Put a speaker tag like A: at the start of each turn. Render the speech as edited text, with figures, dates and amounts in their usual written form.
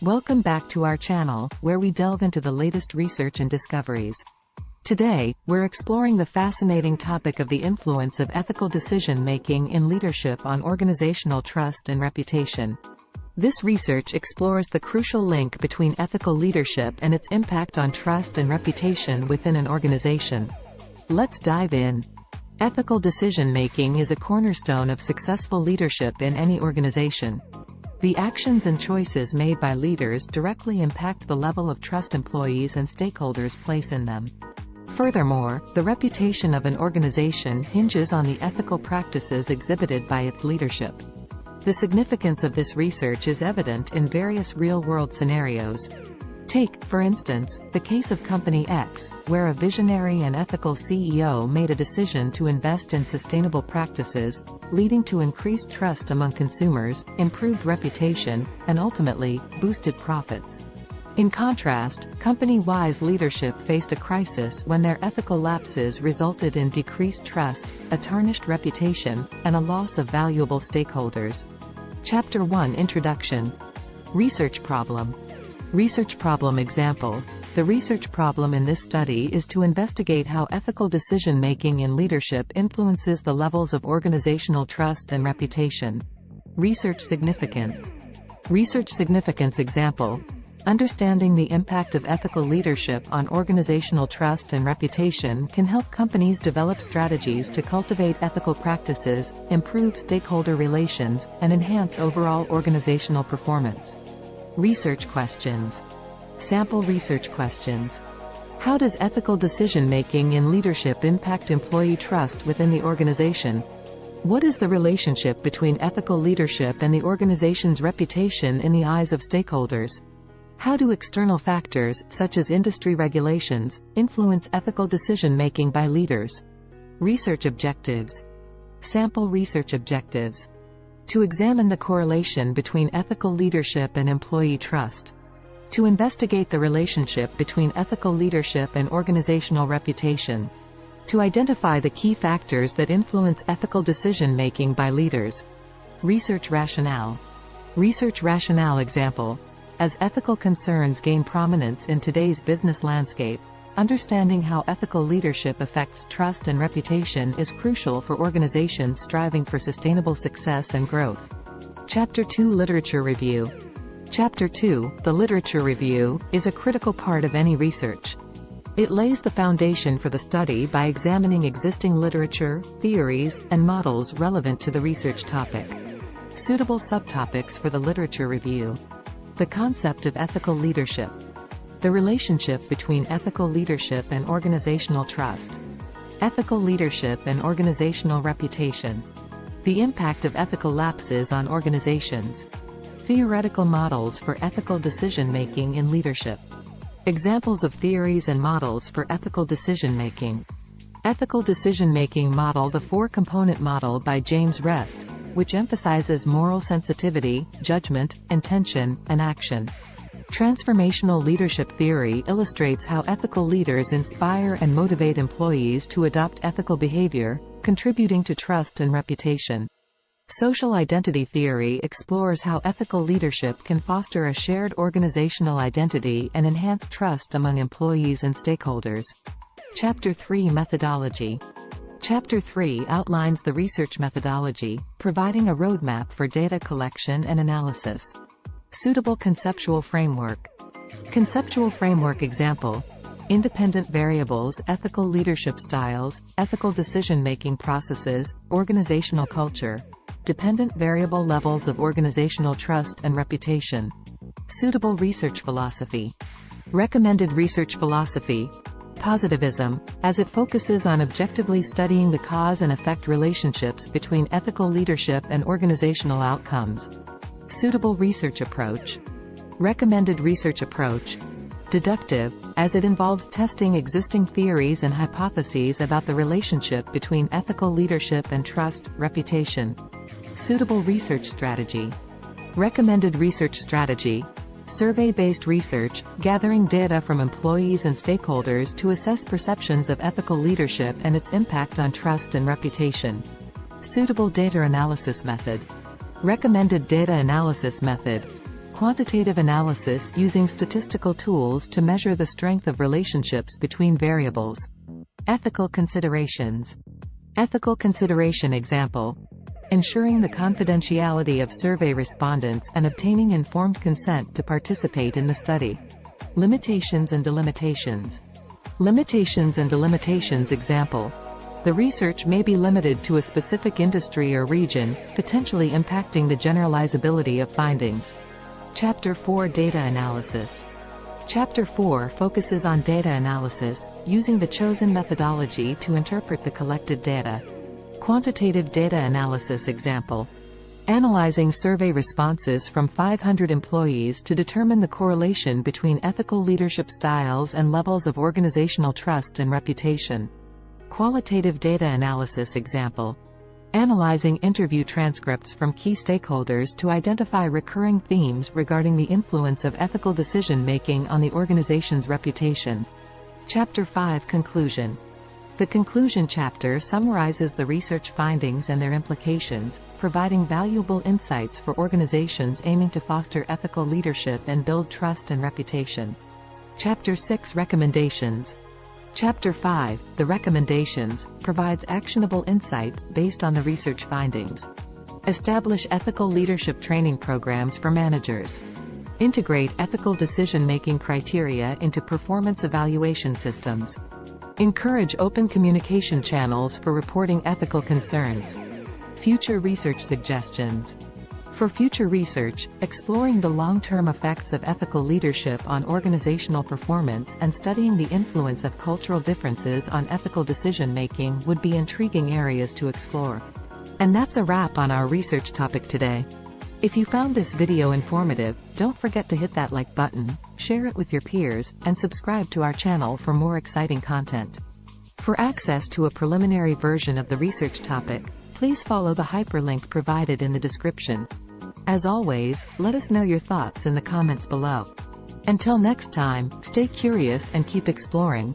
A: Welcome back to our channel, where we delve into the latest research and discoveries. Today, we're exploring the fascinating topic of the influence of ethical decision-making in leadership on organizational trust and reputation. This research explores the crucial link between ethical leadership and its impact on trust and reputation within an organization. Let's dive in. Ethical decision-making is a cornerstone of successful leadership in any organization. The actions and choices made by leaders directly impact the level of trust employees and stakeholders place in them. Furthermore, the reputation of an organization hinges on the ethical practices exhibited by its leadership. The significance of this research is evident in various real-world scenarios. Take, for instance, the case of Company X, where a visionary and ethical CEO made a decision to invest in sustainable practices, leading to increased trust among consumers, improved reputation, and ultimately, boosted profits. In contrast, Company Y's leadership faced a crisis when their ethical lapses resulted in decreased trust, a tarnished reputation, and a loss of valuable stakeholders. Chapter 1 Introduction. Research problem. Research problem example. The research problem in this study is to investigate how ethical decision-making in leadership influences the levels of organizational trust and reputation. Research significance. Research significance example. Understanding the impact of ethical leadership on organizational trust and reputation can help companies develop strategies to cultivate ethical practices, improve stakeholder relations, and enhance overall organizational performance. Research questions. Sample research questions. How does ethical decision-making in leadership impact employee trust within the organization? What is the relationship between ethical leadership and the organization's reputation in the eyes of stakeholders? How do external factors, such as industry regulations, influence ethical decision-making by leaders? Research objectives. Sample research objectives. To examine the correlation between ethical leadership and employee trust. To investigate the relationship between ethical leadership and organizational reputation. To identify the key factors that influence ethical decision-making by leaders. Research rationale. Research rationale example. As ethical concerns gain prominence in today's business landscape, understanding how ethical leadership affects trust and reputation is crucial for organizations striving for sustainable success and growth. Chapter 2 Literature Review. Chapter 2, the literature review, is a critical part of any research. It lays the foundation for the study by examining existing literature, theories, and models relevant to the research topic. Suitable subtopics for the literature review. The concept of ethical leadership. The relationship between ethical leadership and organizational trust. Ethical leadership and organizational reputation. The impact of ethical lapses on organizations. Theoretical models for ethical decision-making in leadership. Examples of theories and models for ethical decision-making. Ethical decision-making model. The four-component model by James Rest, which emphasizes moral sensitivity, judgment, intention, and action. Transformational leadership theory illustrates how ethical leaders inspire and motivate employees to adopt ethical behavior, contributing to trust and reputation. Social identity theory explores how ethical leadership can foster a shared organizational identity and enhance trust among employees and stakeholders. Chapter 3 Methodology. Chapter 3 outlines the research methodology, providing a roadmap for data collection and analysis. Suitable conceptual framework. Conceptual framework example. Independent variables, ethical leadership styles, ethical decision-making processes, organizational culture. Dependent variable levels of organizational trust and reputation. Suitable research philosophy. Recommended research philosophy. Positivism, as it focuses on objectively studying the cause and effect relationships between ethical leadership and organizational outcomes. Suitable research approach. Recommended research approach. Deductive, as it involves testing existing theories and hypotheses about the relationship between ethical leadership and trust, reputation. Suitable research strategy. Recommended research strategy. Survey-based research, gathering data from employees and stakeholders to assess perceptions of ethical leadership and its impact on trust and reputation. Suitable data analysis method. Recommended data analysis method. Quantitative analysis using statistical tools to measure the strength of relationships between variables. Ethical considerations. Ethical consideration example. Ensuring the confidentiality of survey respondents and obtaining informed consent to participate in the study. Limitations and delimitations. Limitations and delimitations example. The research may be limited to a specific industry or region, potentially impacting the generalizability of findings. Chapter 4 Data Analysis. Chapter 4 focuses on data analysis, using the chosen methodology to interpret the collected data. Quantitative data analysis example. Analyzing survey responses from 500 employees to determine the correlation between ethical leadership styles and levels of organizational trust and reputation. Qualitative data analysis example. Analyzing interview transcripts from key stakeholders to identify recurring themes regarding the influence of ethical decision-making on the organization's reputation. Chapter 5 Conclusion. The conclusion chapter summarizes the research findings and their implications, providing valuable insights for organizations aiming to foster ethical leadership and build trust and reputation. Chapter 6 Recommendations. Chapter 5, The Recommendations, provides actionable insights based on the research findings. Establish ethical leadership training programs for managers. Integrate ethical decision-making criteria into performance evaluation systems. Encourage open communication channels for reporting ethical concerns. Future research suggestions. For future research, exploring the long-term effects of ethical leadership on organizational performance and studying the influence of cultural differences on ethical decision-making would be intriguing areas to explore. And that's a wrap on our research topic today. If you found this video informative, don't forget to hit that like button, share it with your peers, and subscribe to our channel for more exciting content. For access to a preliminary version of the research topic, please follow the hyperlink provided in the description. As always, let us know your thoughts in the comments below. Until next time, stay curious and keep exploring.